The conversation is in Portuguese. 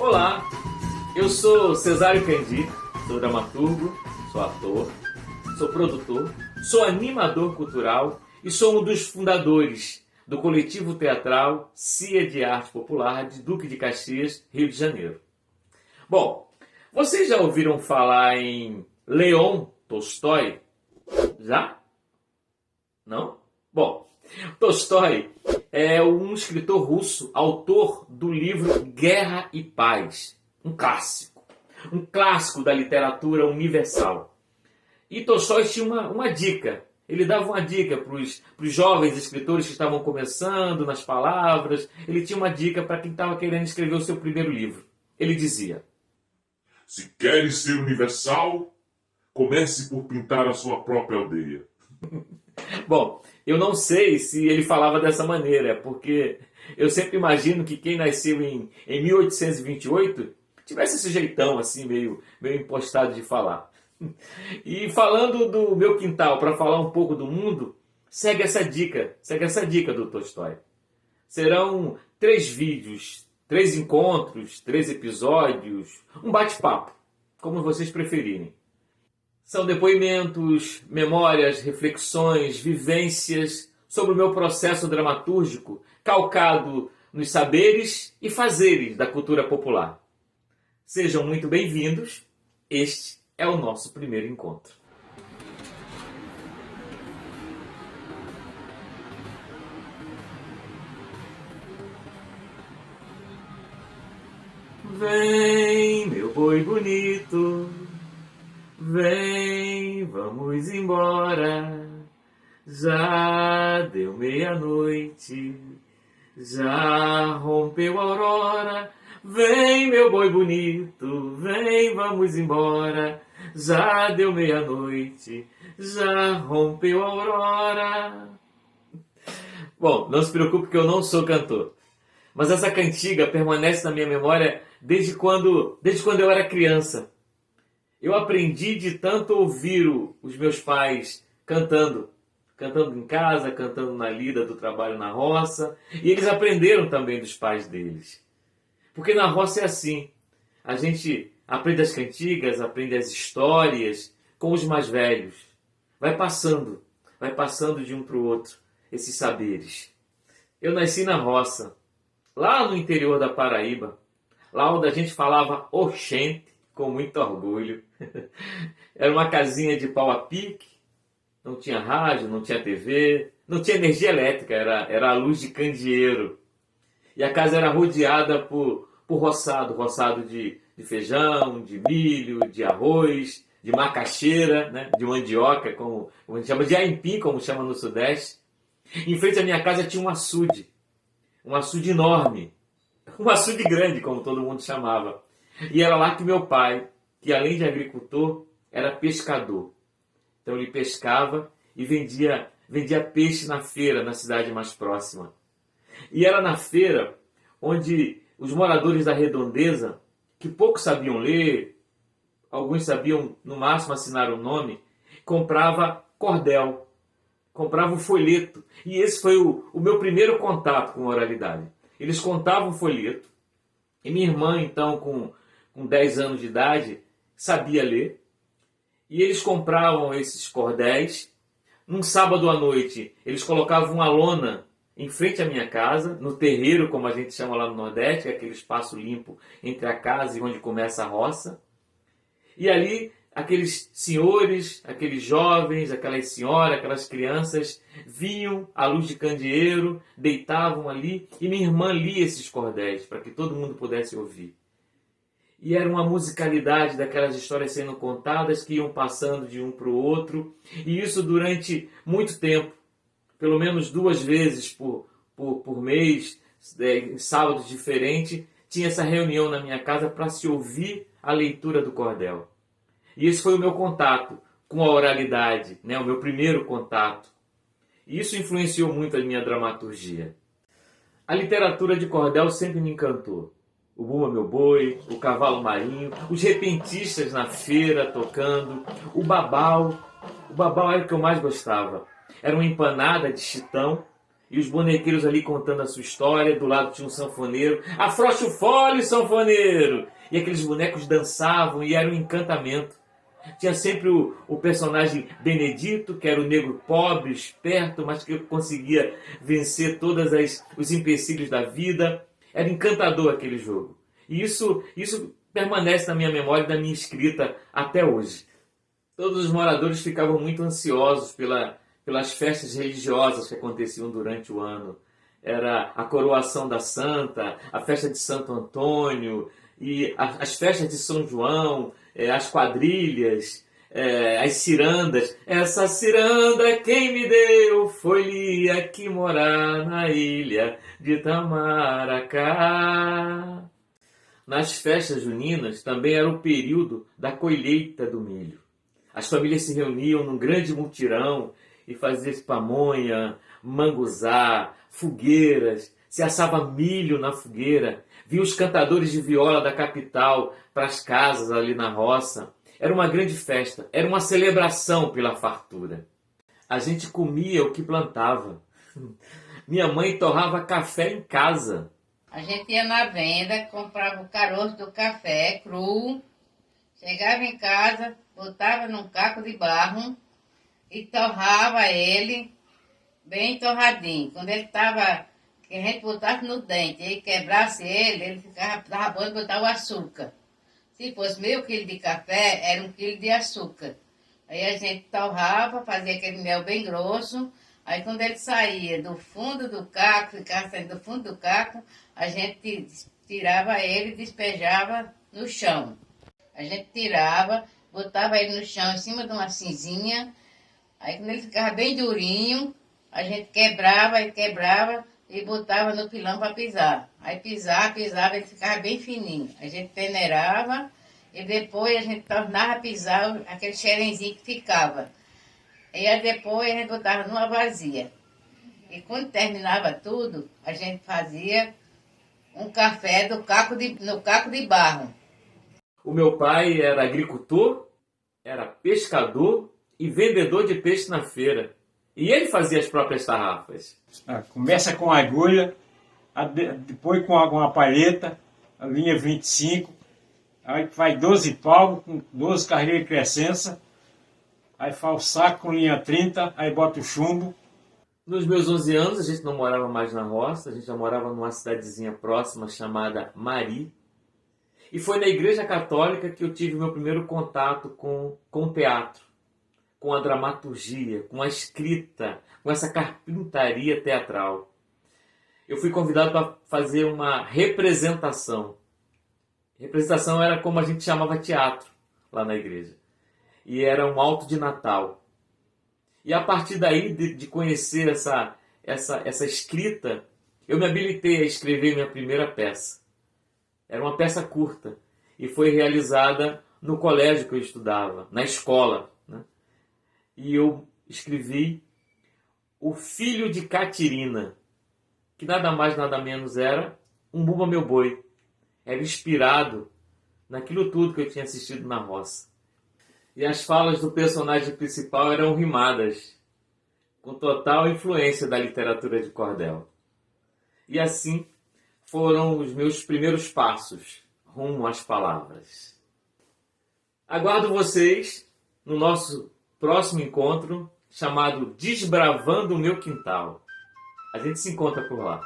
Olá, eu sou Cesário Candi, sou dramaturgo, sou ator, sou produtor, sou animador cultural e sou um dos fundadores do coletivo teatral CIA de Arte Popular de Duque de Caxias, Rio de Janeiro. Bom, vocês já ouviram falar em Leon Tolstói? Já? Não? Bom, Tolstói é um escritor russo, autor do livro Guerra e Paz, um clássico da literatura universal. E Tolstói tinha uma dica, ele dava uma dica para os jovens escritores que estavam começando nas palavras, ele tinha uma dica para quem estava querendo escrever o seu primeiro livro. Ele dizia: se queres ser universal, comece por pintar a sua própria aldeia. Bom, eu não sei se ele falava dessa maneira, porque eu sempre imagino que quem nasceu em 1828 tivesse esse jeitão assim, meio impostado de falar. E falando do meu quintal, para falar um pouco do mundo, segue essa dica do Tolstói. Serão 3 vídeos, 3 encontros, 3 episódios, um bate-papo, como vocês preferirem. São depoimentos, memórias, reflexões, vivências sobre o meu processo dramatúrgico calcado nos saberes e fazeres da cultura popular. Sejam muito bem-vindos. Este é o nosso primeiro encontro. Vem, meu boi bonito, vem, vamos embora. Já deu meia-noite, já rompeu a aurora. Vem, meu boi bonito, vem, vamos embora. Já deu meia-noite, já rompeu a aurora. Bom, não se preocupe que eu não sou cantor. Mas essa cantiga permanece na minha memória desde quando eu era criança. Eu aprendi de tanto ouvir os meus pais cantando em casa, cantando na lida do trabalho na roça. E eles aprenderam também dos pais deles. Porque na roça é assim. A gente aprende as cantigas, aprende as histórias com os mais velhos. Vai passando de um para o outro esses saberes. Eu nasci na roça, lá no interior da Paraíba, lá onde a gente falava oxente com muito orgulho. Era uma casinha de pau a pique, não tinha rádio, não tinha TV, não tinha energia elétrica, era a luz de candeeiro. E a casa era rodeada por roçado de feijão, de milho, de arroz, de macaxeira, né? De mandioca, como a gente chama, de aipim, como chama no Sudeste. Em frente à minha casa tinha um açude enorme, um açude grande, como todo mundo chamava. E era lá que meu pai, que além de agricultor, era pescador. Então ele pescava e vendia peixe na feira, na cidade mais próxima. E era na feira onde os moradores da redondeza, que pouco sabiam ler, alguns sabiam no máximo assinar o nome, comprava cordel, comprava o folheto. E esse foi o meu primeiro contato com a oralidade. Eles contavam o folheto, e minha irmã, então, com 10 anos de idade, sabia ler. E eles compravam esses cordéis. Num sábado à noite, eles colocavam uma lona em frente à minha casa, no terreiro, como a gente chama lá no Nordeste, que é aquele espaço limpo entre a casa e onde começa a roça. E ali, aqueles senhores, aqueles jovens, aquelas senhoras, aquelas crianças, vinham à luz de candeeiro, deitavam ali, e minha irmã lia esses cordéis, para que todo mundo pudesse ouvir. E era uma musicalidade daquelas histórias sendo contadas, que iam passando de um para o outro, e isso durante muito tempo. Pelo menos 2 vezes por mês, em sábados diferentes, tinha essa reunião na minha casa para se ouvir a leitura do cordel. E esse foi o meu contato com a oralidade, né? O meu primeiro contato. E isso influenciou muito a minha dramaturgia. A literatura de cordel sempre me encantou. O Bumba Meu Boi, o Cavalo Marinho, os repentistas na feira tocando, o babau. O babau era o que eu mais gostava. Era uma empanada de chitão E os bonequeiros ali contando a sua história, do lado tinha um sanfoneiro. Afrouxa o fole, sanfoneiro! E aqueles bonecos dançavam e era um encantamento. Tinha sempre o personagem Benedito, que era o negro pobre, esperto, mas que conseguia vencer todos os empecilhos da vida. Era encantador aquele jogo. E isso permanece na minha memória e na minha escrita até hoje. Todos os moradores ficavam muito ansiosos pelas festas religiosas que aconteciam durante o ano. Era a coroação da Santa, a festa de Santo Antônio, e as festas de São João, as quadrilhas, as cirandas. Essa ciranda quem me deu foi-lhe aqui morar na ilha de Tamaracá. Nas festas juninas também era o período da colheita do milho. As famílias se reuniam num grande mutirão e faziam pamonha, manguzá, fogueiras, se assava milho na fogueira, via os cantadores de viola da capital para as casas ali na roça. Era uma grande festa, era uma celebração pela fartura. A gente comia o que plantava. Minha mãe torrava café em casa. A gente ia na venda, comprava o caroço do café cru, chegava em casa, botava num caco de barro e torrava ele bem torradinho. Quando ele estava, que a gente botasse no dente e quebrasse ele ficava bom de botar o açúcar. Se fosse meio quilo de café, era 1 quilo de açúcar. Aí a gente torrava, fazia aquele mel bem grosso. Aí quando ele saía do fundo do caco, ficava saindo do fundo do caco, a gente tirava ele e despejava no chão. A gente tirava, botava ele no chão em cima de uma cinzinha. Aí quando ele ficava bem durinho, a gente quebrava e botava no pilão para pisar. Aí pisava, ele ficava bem fininho. A gente peneirava e depois a gente tornava a pisar aquele xerenzinho que ficava. E aí depois a gente botava numa vasilha. E quando terminava tudo, a gente fazia um café no caco de barro. O meu pai era agricultor, era pescador e vendedor de peixe na feira. E ele fazia as próprias tarrafas. Começa com agulha, depois com uma palheta, a linha 25, aí faz 12 palmos com 12 carreiras de crescença, aí faz o saco com linha 30, aí bota o chumbo. Nos meus 11 anos, a gente não morava mais na roça, a gente já morava numa cidadezinha próxima chamada Mari. E foi na Igreja Católica que eu tive o meu primeiro contato com o teatro, com a dramaturgia, com a escrita, com essa carpintaria teatral. Eu fui convidado para fazer uma representação. Representação era como a gente chamava teatro lá na igreja. E era um alto de Natal. E a partir daí, de conhecer essa escrita, eu me habilitei a escrever minha primeira peça. Era uma peça curta e foi realizada no colégio que eu estudava, na escola, né? E eu escrevi O Filho de Catirina, que nada mais nada menos era um Bumba Meu Boi. Era inspirado naquilo tudo que eu tinha assistido na roça. E as falas do personagem principal eram rimadas, com total influência da literatura de cordel. E assim foram os meus primeiros passos rumo às palavras. Aguardo vocês no nosso próximo encontro, chamado Desbravando o Meu Quintal. A gente se encontra por lá.